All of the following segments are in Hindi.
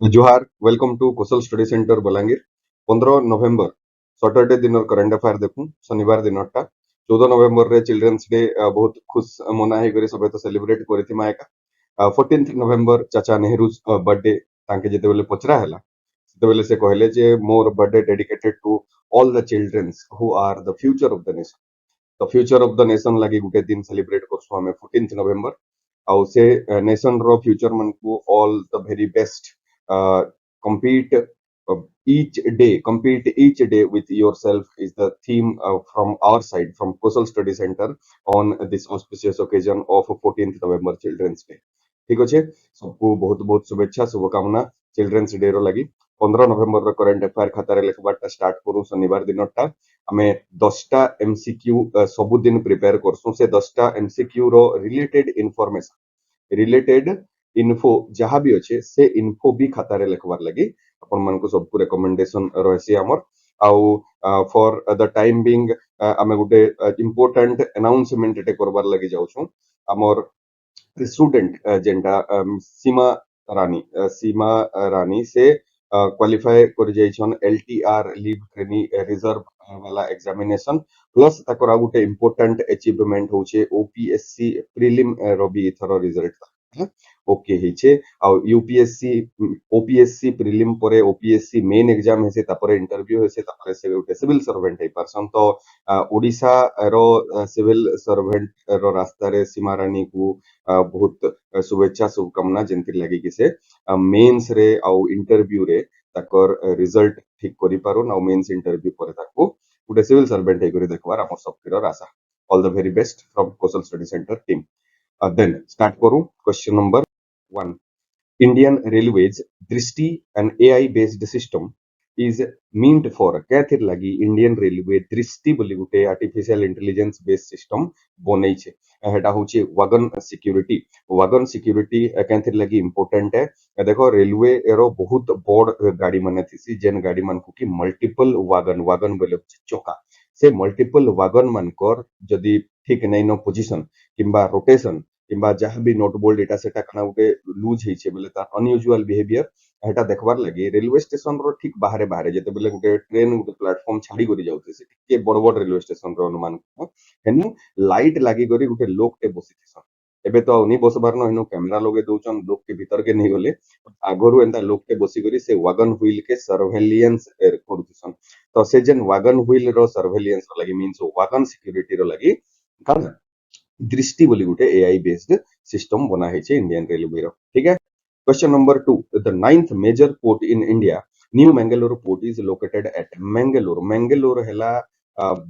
Juhar welcome to Kosal study centre Balangir 15 November Saturday दिन करंट अफेयर देखूं शनिवार दिन 14 नवेम्बर रे चिल्ड्रंस डे बहुत खुश मना है सब तो सेलिब्रेट करिथिमा एका 14 नवेम्बर चाचा नेहरू बर्थडे तांके जेते बेले पचरा हला सेते बेले से कहले जे मोर birthday dedicated to all the childrens who are the future of the nation the future of the nation लगी गुटे दिन सेलिब्रेट करसु हमें 14 नवेम्बर आउ से नेशन रो फ्यूचर मन को all the very best compete compete each day with yourself is the theme from our side from Coastal Study Center on this auspicious occasion of 14th November Children's Day ठीक अच्छे सबको बहुत बहुत शुभेच्छा शुभकामना चिल्ड्रंस डे रो लगी 15 नवेम्बर रो करंट अफेयर खातारे लिखबाटा स्टार्ट करू शनिवार दिनटा आमे 10टा एमसीक्यू सब दिन प्रिपेयर करसु से 10टा एमसीक्यू रो रिलेटेड इन्फो जहाँ भी अच्छे से इन्फो भी खातारे लिखबार लगी अपन मन को सबको रिकमेंडेशन रहसी हमर आउ फॉर द टाइम बीइंग आमे गुटे इंपोर्टेंट अनाउंसमेंट एटे करबार लगी जाउछु हमर स्टूडेंट जेंटा सीमा रानी से क्वालिफाई कर जाइछन एलटीआर लीव ट्रेनी रिजर्व वाला एग्जामिनेशन प्लस ताकर आ गुटे इंपोर्टेंट अचीवमेंट होचे ओपीएससी प्रीलिम रबी इथर रिजल्ट ओके हिचे आ यूपीएससी ओपीएससी प्रीलिम परे ओपीएससी मेन एग्जाम हेसे तापरे इंटरव्यू हेसे तापरे से गुटे सिविल सर्वेंट हे परसन तो ओडिसा रो सिविल सर्वेंट रो रास्ता रे सीमा रानी को बहुत शुभेच्छा शुभकामना जेंति लगी कि से मेंस रे आ इंटरव्यू रे ताकर रिजल्ट ठीक करि पारो ना मेंस इंटरव्यू परे ताको गुटे सिविल सर्वेंट हे करि देखबार हमर सबके आशा all the very best from Kosal study centre team then start करूं क्वेश्चन नंबर 1 Indian Railways दृष्टि an AI based system is meant for कैथिर लगी इंडियन रेलवे दृष्टि बोली गुटे आर्टिफिशियल इंटेलिजेंस बेस्ड सिस्टम बनै छे हेटा होचे वागन सिक्योरिटी कैथिर लगी इंपोर्टेंट है देखो रेलवे एरो बहुत बड़ गाड़ी माने थिसी जेन गाड़ी मान को की मल्टीपल वागन बोले चोका से मल्टीपल वागन मानकर जदी ठीक नै न पोजीशन किंबा रोटेशन किंबा जहाँ भी नोट बोल्ड एटा सेटा कना गुटे लूज हिचे बोले ता अनयूजुअल बिहेवियर हेटा देखबार लगी रेलवे स्टेशन रो ठीक बाहरे बाहरे जेते बेले गुटे ट्रेन गुटे प्लेटफॉर्म छाड़ी करी जाउते से ठीक बड़ बड़ रेलवे स्टेशन रो अनुमान हेनु लाइट लागी करी गुटे लोक के बसी थिसन एबे तो नि बसबार न हेनु कैमरा लगे दउचन लोक के भीतर के नहीं गले आगरु एंता लोक के बसी करी से वागन व्हील के सर्वेलियंस करूथिसन तो से जेन वागन व्हील रो सर्वेलियंस रो लगी मींस वागन सिक्योरिटी रो लगी कारण दृष्टि बोली गुटे एआई बेस्ड सिस्टम बना है इंडियन रेलवे रो ठीक है question number 2 the ninth major port in India New Mangalore port is located at Mangalore हैला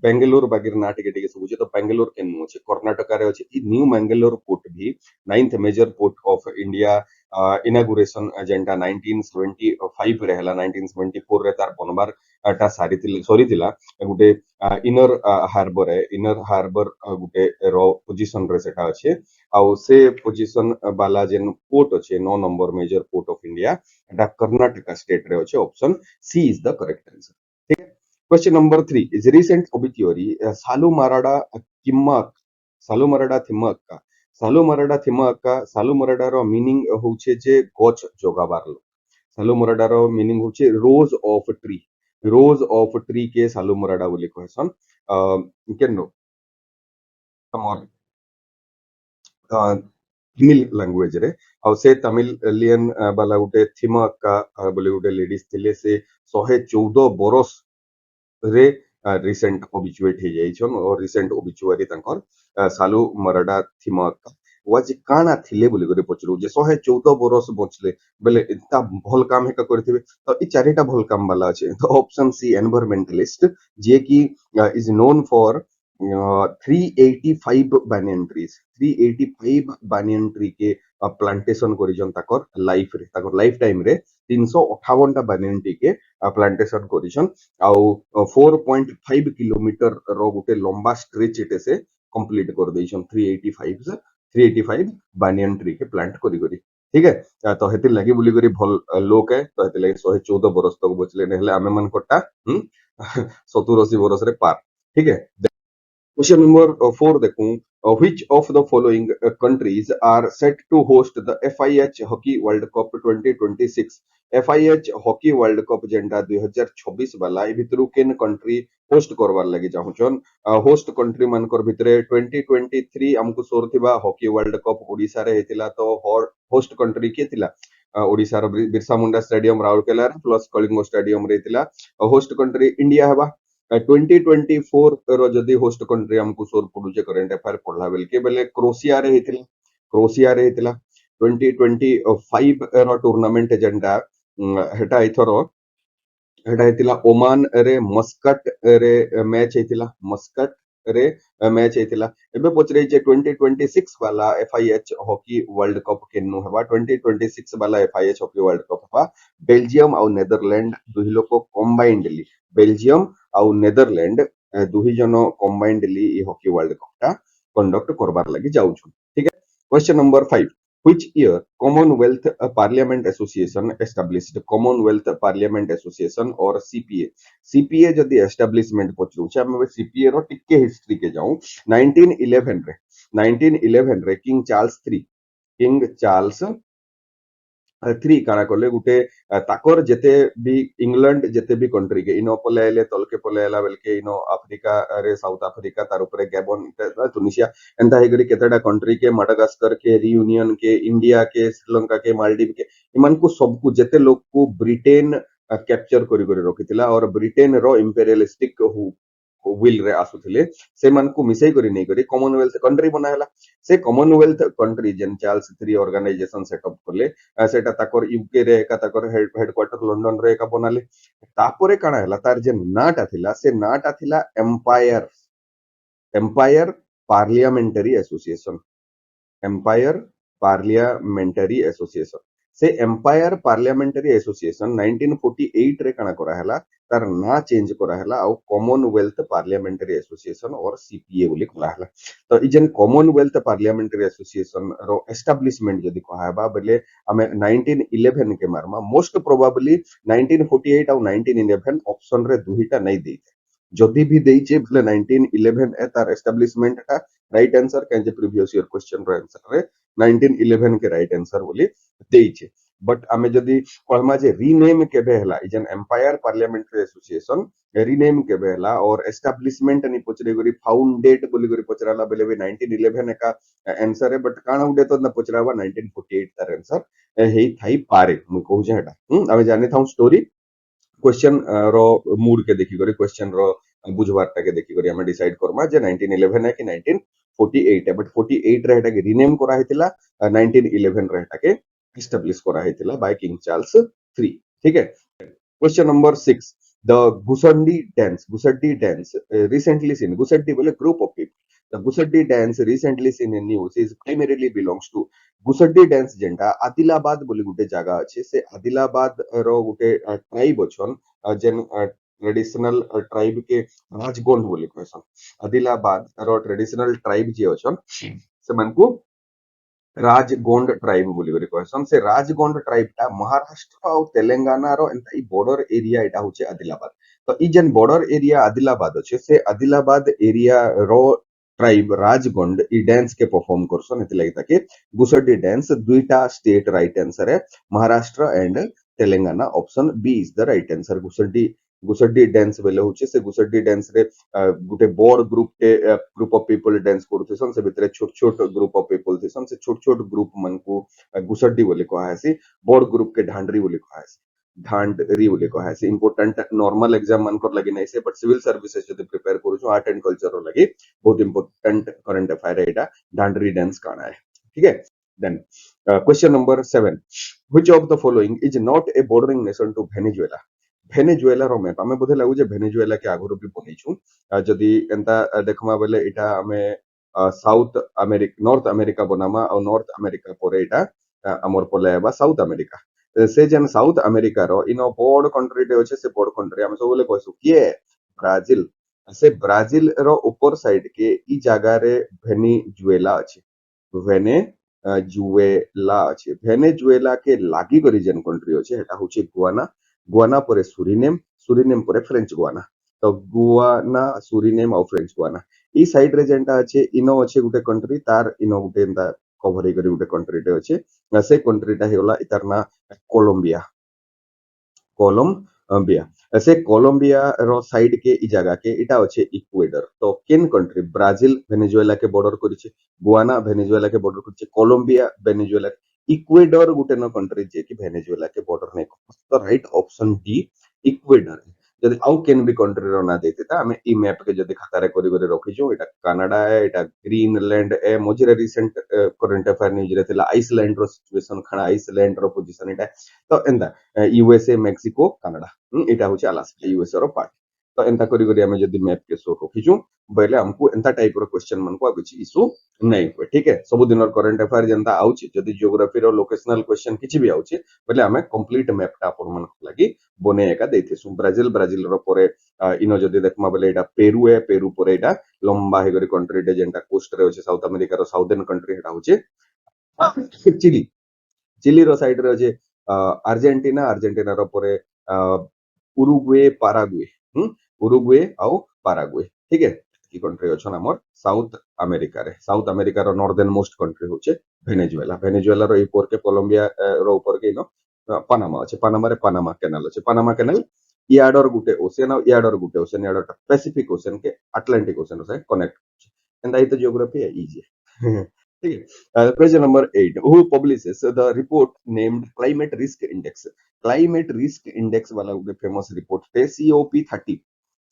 बेंगलोर बागिर ना टिके टिके सब तो बेंगलोर के नु छै कर्नाटक रे छै ई न्यू मैंगलोर पोर्ट भी ninth major port of India inauguration agenda 1975 रे हैला 1974 रे तार बनबार टा सरीतिला गुटे इनर हार्बर गुटे रो पोजीशन रे सेटा अछि आउ से पोजीशन वाला जेन पोर्ट अछि 9 number major port of India एटा कर्नाटक स्टेट रे अछि option C is the correct answer ठीक है question number 3 is recent obituary Salumarada Thimmakka Salumarada रो मीनिंग होचे जे गछ जोगाबार सालुमाराडा रो मीनिंग होचे रोज ऑफ ट्री के सालुमाराडा बोली कहसन केनो तमर तमिल लैंग्वेज रे और से तमिलियन बाला गुटे थिमक्का बोली गुटे लेडीज थिले से 114 बरस रे रिसेंट ओबिचुएट हे जाइछन और रिसेंट ओबिचुआरी तंकर सालू मराडा थिमक्का वाज काना थिले बोली करे पचरू जे 114 बरस बचले बेले इतना भल काम हेका करथिबे तो ई चारिटा भल काम वाला अछि तो ऑप्शन सी एनवायरमेंटलिस्ट जे की is known for 385 banyan trees 385 banyan tree के प्लांटेशन करिजन ताकर लाइफ टाइम रे 358 टा banyan tree के प्लांटेशन करिजन आउ 4.5 किलोमीटर रो गुटे लंबा स्ट्रेच एटे से कंप्लीट कर देइछन 385 banyan tree के प्लांट करी ठीक है तो हेति लागि बोली करी भल लोक है तो हेति लागि 114 बरस तक बचले नेहले आमे मन कोटा 70 80 बरस रे पार ठीक है क्वेश्चन नंबर 4 देखूं, which of the following countries are set to host the FIH Hockey World Cup 2026? FIH hockey world cup जेंटा 2026 वाला ए भितरु केन कंट्री होस्ट करवार लागि चाहुचन। होस्ट कंट्री मानकर भितरे 2023 हमकु सोरथिबा हॉकी वर्ल्ड कप ओडिसा रे हेतिला, तो होस्ट कंट्री के थिला ओडिसा रो Birsa Munda stadium Rourkela plus Kalinga stadium रे थिला। होस्ट कंट्री इंडिया हेबा। 2024 रो जदी होस्ट कंट्री हमकु सोर पडुचे करंट अफेयर पढला बेलके बेले क्रोएशिया रे हेतिला। क्रोएशिया रे हेतिला 2025 रो टूर्नामेंट जेंटा हेटा इथरो हेटा हेतिला ओमान रे मस्कट रे मैच हेतिला। मस्कट रे मैच हेतिला। एबे पचरे जे 2026 वाला एफआईएच हॉकी वर्ल्ड कप केनु हेबा। 2026 वाला एफआईएच हॉकी वर्ल्ड कप हेबा बेल्जियम और नेदरलैंड दुहि लोक कंबाइंडली। बेल्जियम और नेदरलैंड दुहि जनो कंबाइंडली ई हॉकी वर्ल्ड कप टा कंडक्ट करबार लागि जाउछु। ठीक है। Question number 5, which year Commonwealth Parliament Association established? Commonwealth Parliament Association और CPA। CPA जदि एस्टाब्लिशमेंट पचरू छे हम CPA रो टिके हिस्ट्री के जाऊं। 1911 रे किंग चार्ल्स थ्री काना कले गुटे ताकर जेते भी इंग्लैंड जेते भी कंट्री के इनो पलेले तलके पलेला बेलके इनो अफ्रीका रे साउथ अफ्रीका तार ऊपर गैबन तुनिसिया एंता हेगरी केतेडा कंट्री के माडागास्कर के रियूनियन के इंडिया के श्रीलंका के मालदीव के इमान को सब को जेते लोग को ब्रिटेन कैप्चर करी करी रखितिला और ब्रिटेन रो इंपेरियलिस्टिक विल रे आसुथिले से मान को मिसई करी नै करी कॉमनवेल्थ कंट्री बनायला। से कॉमनवेल्थ कंट्री जेन चार्ल्स थ्री ऑर्गेनाइजेशन सेटअप करले सेटा ताकर यूके रे एका ताकर हेडक्वार्टर लंडन रे एका बनाले। तापरे काना हला तार जे नाटा थिला से नाटा थिला empire empire parliamentary association. Empire parliamentary association से एम्पायर पार्लियामेंटरी एसोसिएशन 1948 रे काना करा हला तार ना चेंज करा हला और कॉमनवेल्थ पार्लियामेंटरी एसोसिएशन और सीपीए बोली करा हला। तो ई जेन कॉमनवेल्थ पार्लियामेंटरी एसोसिएशन रो एस्टैब्लिशमेंट जदी कहबा बेले हमें 1911 के मारमा मोस्ट प्रोबेबली 1948 और 1911 ऑप्शन रे दुहिटा नै देई जदि भी देइचे बोले 1911 ए तार एस्टैब्लिशमेंट टा राइट आंसर कैन जे प्रीवियस ईयर क्वेश्चन रो आंसर रे 1911 के राइट आंसर बोली देइचे। बट आमे जदि कहमा जे रीनेम केबे हला ई जेन एम्पायर पार्लियामेंटरी एसोसिएशन रीनेम केबे हला और एस्टैब्लिशमेंट नि पचरे गरी फाउंडेड बोली गरी पचराला बेले भी 1911 का आंसर है बट काना उडे तो न पचरावा 1948 तार आंसर हेई थाई पारे मु कहू जे हेटा आमे जानि थाउ स्टोरी क्वेश्चन रो मूड के देखि करी क्वेश्चन रो बुझवारटा के देखि करी हमें डिसाइड करमा जे 1911 है कि 1948 है बट 48 रे हेटा के रीनेम करा हेतिला 1911 रे हेटा के एस्टैब्लिश करा हेतिला बाय किंग चार्ल्स 3। ठीक है। Question number 6, the Gussadi dance recently seen Gussadi बोले group of people the Gussadi dance recently seen in news is primarily belongs to Gussadi dance जेंटा आदिलाबाद बोली गुटे जगह अछि से आदिलाबाद रो गुटे ट्राइब अछन जेन ट्रेडिशनल ट्राइब के राजगोंड बोली कहसन। आदिलाबाद रो ट्रेडिशनल ट्राइब जे अछन से मानकू राजगोंड ट्राइब बोली करी कहसन। से राजगोंड ट्राइब टा महाराष्ट्र और तेलंगाना रो एंता ई बॉर्डर एरिया एटा होचे आदिलाबाद। तो ई जेन बॉर्डर एरिया आदिलाबाद अछि से आदिलाबाद एरिया रो ट्राइब राजगोंड ई डांस के परफॉर्म करसन एति लागि ताके गुसड्डी डांस दुईटा स्टेट राइट आंसर है Maharashtra and Telangana option B is the right answer. Gussadi Gussadi dance बेले होचे से गुसड्डी डांस रे गुटे बड़ ग्रुप ऑफ पीपल डांस करथसन से भितरे छोट छोट ग्रुप ऑफ पीपल थिसन से छोट छोट ग्रुप मन को गुसड्डी बोले कहा है बड़ ग्रुप के ढांडरी बोले कहा है ढांडरी बोले कहा है। इंपोर्टेंट नॉर्मल एग्जाम मन कर लगी नहीं से बट सिविल सर्विसेज जदि प्रिपेयर करू छु आर्ट एंड कल्चर रो लगी बहुत इंपोर्टेंट करंट अफेयर एटा ढांडरी डांस काना है। ठीक है। Then question number 7, which of the following is not a bordering nation to Venezuela? Venezuela रो मैप हमें बोधे लागु जे भेनेजुएला के आगुरो भी बनेछु जदि एंता देखमा बेले इटा हमें साउथ अमेरिका नॉर्थ अमेरिका बनामा और नॉर्थ अमेरिका पोरे इटा हमर पलेबा साउथ अमेरिका से जन साउथ अमेरिका रो इनो बड़ कंट्री डे होचे से बड़ कंट्री हम सब बोले कहसु के ब्राजील। से ब्राजील रो ऊपर साइड के ई जगह रे भेनेजुएला अछि। जुएला अछि भेनेजुएला के लागी करी जेन कंट्री अछि हेटा होचे गुआना। गुआना परे सुरीनेम सुरीनेम परे फ्रेंच गुआना। तो गुआना सुरीनेम और फ्रेंच गुआना ई साइड रे जेंटा अच्छे इनो अच्छे गुटे कंट्री तार इनो गुटे एंता कवर करी गुटे कंट्री टे अच्छे से कंट्री टा हेला इतार ना कोलंबिया कोलंबिया से कोलंबिया रो साइड के ई जगह के इटा अच्छे इक्वेडर तो केन कंट्री ब्राजील वेनेजुएला के बॉर्डर करिছে गुआना वेनेजुएला के बॉर्डर करिছে कोलंबिया वेनेजुएला इक्वेडर गुटे न कंट्री जे कि वेनेजुएला के बॉर्डर ने तो राइट ऑप्शन डी इक्वेडर जदि आउ केन भी कंट्री रो ना देते ता हमें ई मैप के जदि खातारे करी करी रखिजो एटा कनाडा है एटा ग्रीनलैंड ए मझिरे रिसेंट करंट अफेयर न्यूज रे थिला आइसलैंड रो सिचुएशन खणा आइसलैंड रो पोजीशन एटा तो एंदा यूएसए मेक्सिको कनाडा एटा होचे अलास्का यूएसए रो पार्ट तो एंता करी करी हमें जदि मैप के शो रखिजो बोले हमको एंता टाइप रो क्वेश्चन मन को आबिछि इशू नहीं हुए ठीक है सब दिन करंट अफेयर जनता आउछि जदि ज्योग्राफी रो लोकेशनल क्वेश्चन किछि भी आउछि बोले हमें कंप्लीट मैप टा अपन मन लागि बने एका देथिसु ब्राजील ब्राजील रो परे इनो जदि देखमा बोले एटा पेरू है पेरू परे एटा लंबा हे करी कंट्री डे जेंटा कोस्ट रे होछि साउथ अमेरिका रो साउदर्न कंट्री हेटा होछि चिली चिली रो साइड रे होछि अर्जेंटीना अर्जेंटीना रो परे उरुग्वे पाराग्वे उरुग्वे आउ पाराग्वे ठीक है की कंट्री अछन हमर साउथ अमेरिका रो नॉर्दर्न मोस्ट कंट्री होचे वेनेजुएला वेनेजुएला रो ऊपर के कोलंबिया रो ऊपर के नो पनामा अच्छे पनामा रे पनामा कैनाल अच्छे पनामा कैनाल याडर गुटे ओशियन और याडर गुटे ओशियन याडर पैसिफिक ओशियन के अटलांटिक ओशियन से कनेक्ट एंड आई तो ज्योग्राफी है इजी ठीक है question number 8 who publishes the report named climate risk index वाला गुटे फेमस रिपोर्ट थे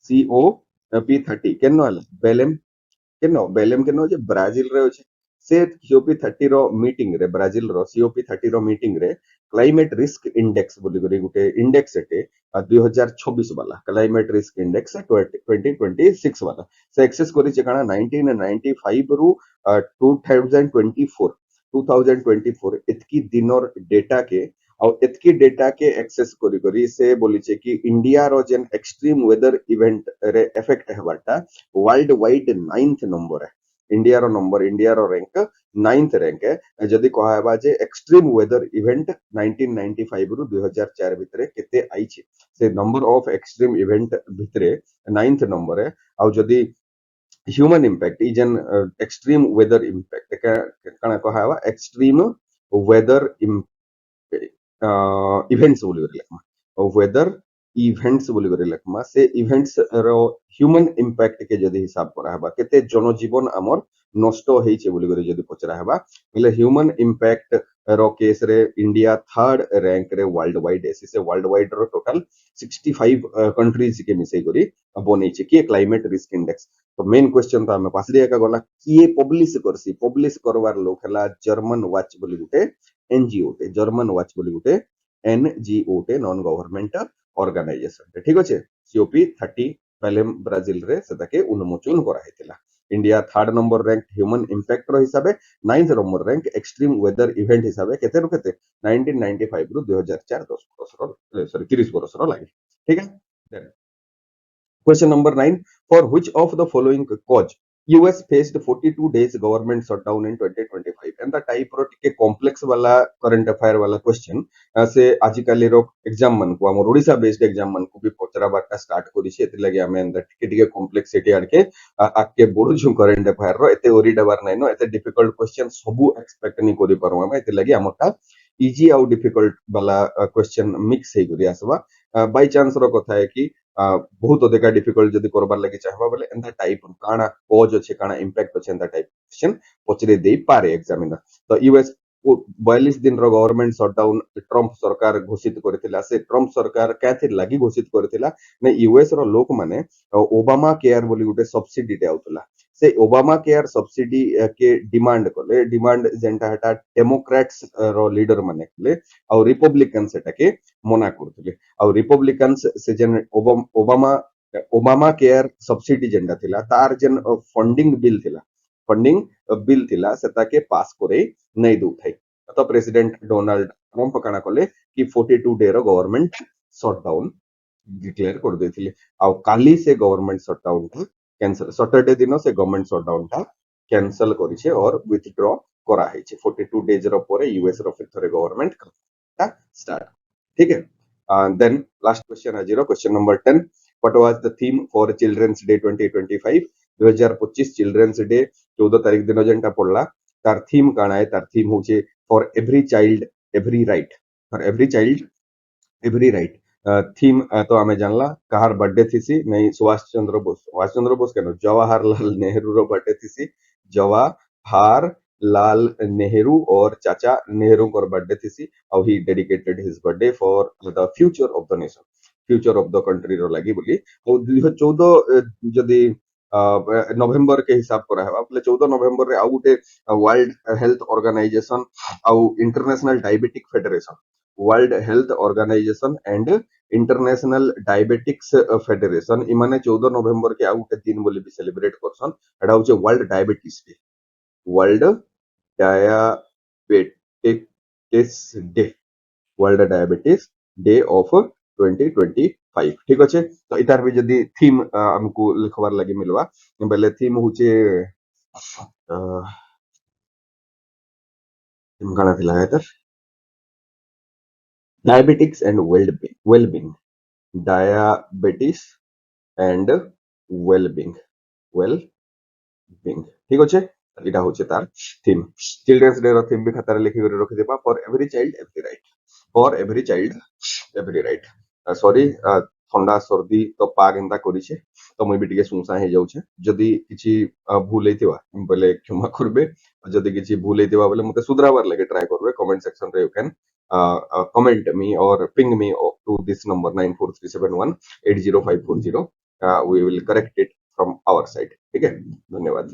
COP30 केनो हला बेलेम केनो जे ब्राजील रे होचे से COP30 रो मीटिंग रे ब्राजील रो COP30 रो मीटिंग रे क्लाइमेट रिस्क इंडेक्स बोली करी गुटे इंडेक्स एटे 2026 वाला क्लाइमेट रिस्क इंडेक्स 2026 वाला से एक्सेस करी जे काना 1995 रु 2024 इतकी दिनर डेटा के और इतकी डेटा के एक्सेस करी करी से बोली छे कि इंडिया रो जेन एक्सट्रीम वेदर इवेंट रे इफेक्ट हेबाटा वर्ल्ड वाइड 9th नंबर है इंडिया रो रैंक 9th रैंक है जदि कहा हेबा जे एक्सट्रीम वेदर इवेंट 1995 रु 2004 भितरे केते आइछे से नंबर ऑफ एक्सट्रीम इवेंट भितरे 9th नंबर है और जदि human impact इजन extreme weather impact कणा कहा हेबा एक्सट्रीम वेदर इवेंट्स बोली लेखमा वेदर इवेंट्स बोली लेखमा से इवेंट्स रो ह्यूमन इम्पैक्ट के जदि हिसाब करा हेबा केते जनजीवन हमर नष्ट हेइचे बोली करे जदि पचरा हेबा એટલે ह्यूमन इम्पैक्ट रो केस रे इंडिया थर्ड रैंक रे वर्ल्ड वाइड एसी से वर्ल्ड वाइड रो टोटल 65 कंट्रीज के मिसई करी बनेइचे कि क्लाइमेट रिस्क इंडेक्स तो मेन क्वेश्चन तो हमें पासरिया का गला किए पब्लिश करवार लोक हला जर्मन वॉच बोली गुटे एनजीओ टे जर्मन वॉच बोली गुटे एनजीओ टे नॉन गवर्नमेंट ऑर्गेनाइजेशन टे ठीक अछि COP30 पहले ब्राजील रे सताके उन्मोचन करा हेतिला India third number rank human impact रो हिसाबे 9th number rank extreme weather event हिसाबे केते रो केते 1995 रु 2004 10 बरस रो सॉरी 30 बरस रो लागि ठीक है then Question number 9. For which of the following cause US faced 42 days government shutdown in 2025? And the type रो टिके complex वाला current affair वाला question से आजिकाली रो एग्जाम मन को हमर ओडिसा बेस्ड एग्जाम मन को भी पचरा बाटा स्टार्ट करी छै एति लागि हमें अंदर टिके टिके कॉम्प्लेक्सिटी आके आके बोलु छु करंट अफेयर रो एते ओरी डबार नै नो एते डिफिकल्ट क्वेश्चन सबु एक्सपेक्ट नै करि परवा हम एति लागि हमरटा इजी आउ डिफिकल्ट वाला क्वेश्चन मिक्स हे करी आसबा बाय चांस रो कथा है कि बहुत अधिक डिफिकल्ट जदि करबार लागि चाहबा बोले एंता टाइप काना कॉज अछि काना इंपैक्ट अछि एंता टाइप क्वेश्चन पचरे देई पारे एग्जामिनर तो यूएस 42 दिन रो गवर्नमेंट शटडाउन ट्रम्प सरकार घोषित करथिला से ट्रम्प सरकार काथि लागि घोषित करथिला ने यूएस रो लोक माने ओबामा केयर बोली गुटे सब्सिडी दे आउतला से ओबामा केयर सब्सिडी के डिमांड जेंटा हटा डेमोक्रेट्स रो लीडर माने ले और रिपब्लिकन सेटा के मना करथिले और रिपब्लिकन्स से जेन ओबामा ओबामा केयर सब्सिडी जेंडा थिला तार जेन फंडिंग बिल थिला सेता के पास करे नै दउथाई तो प्रेसिडेंट डोनाल्ड ट्रम्प काना कले कि 42 डे रो गवर्नमेंट शटडाउन डिक्लेयर कर देथिले आ काली से गवर्नमेंट शटडाउन था कैंसिल सैटरडे दिन से गवर्नमेंट शटडाउन था कैंसिल करिছে और विथड्रॉ करा हैছে 42 डेज रो परे यूएस रो फिर थरे गवर्नमेंट का स्टार्ट ठीक है then last question Ajiro question number 10 what was the theme for children's day 2025 2025 children's day 14 तारिख दिन जेनटा पड़ला तार थीम काना है तार थीम होचे for every child every right for every child every right theme तो आमे जानला कहार बर्थडे थीसी नहीं सुभाष चंद्र बोस केनो जवाहरलाल नेहरू रो बर्थडे थीसी जवाहर लाल नेहरू और चाचा नेहरू को बर्थडे थीसी और he dedicated his birthday for the future of the nation future of the country रो लागि बोली और 2014 जदी नवेम्बर के हिसाब करा है बोले 14 नवेम्बर रे आउ गुटे वर्ल्ड हेल्थ ऑर्गेनाइजेशन आउ international diabetic federation world health organisation and international diabetics federation इमाने 14 नवेम्बर के आउ गुटे दिन बोली भी सेलिब्रेट करसन एडा होचे world diabetes day world diabetics day world diabetes day of 2025 ठीक अच्छे तो इतार भी जदी थीम हमको लिखवार लगी मिलवा बेले थीम होचे थीम काना थिला इतार diabetics and wellbeing diabetes and wellbeing wellbeing ठीक अच्छे इटा होचे तार थीम चिल्ड्रंस डे रो थीम भी खातार लिखि कर रखि देबा for every child every right for every child every right sorry ठंडा सर्दी तो पाग एंता करिछे तो मुई भी टिके सुनसा हे जाउछे जदी किछि भूल हेतिबा बोले क्षमा करबे जदी किछि भूल हेतिबा बोले मते सुधरावर लगे ट्राई करबे कमेंट सेक्शन रे you can comment me or ping me to this number 9437180540 we will correct it from our side ठीक है धन्यवाद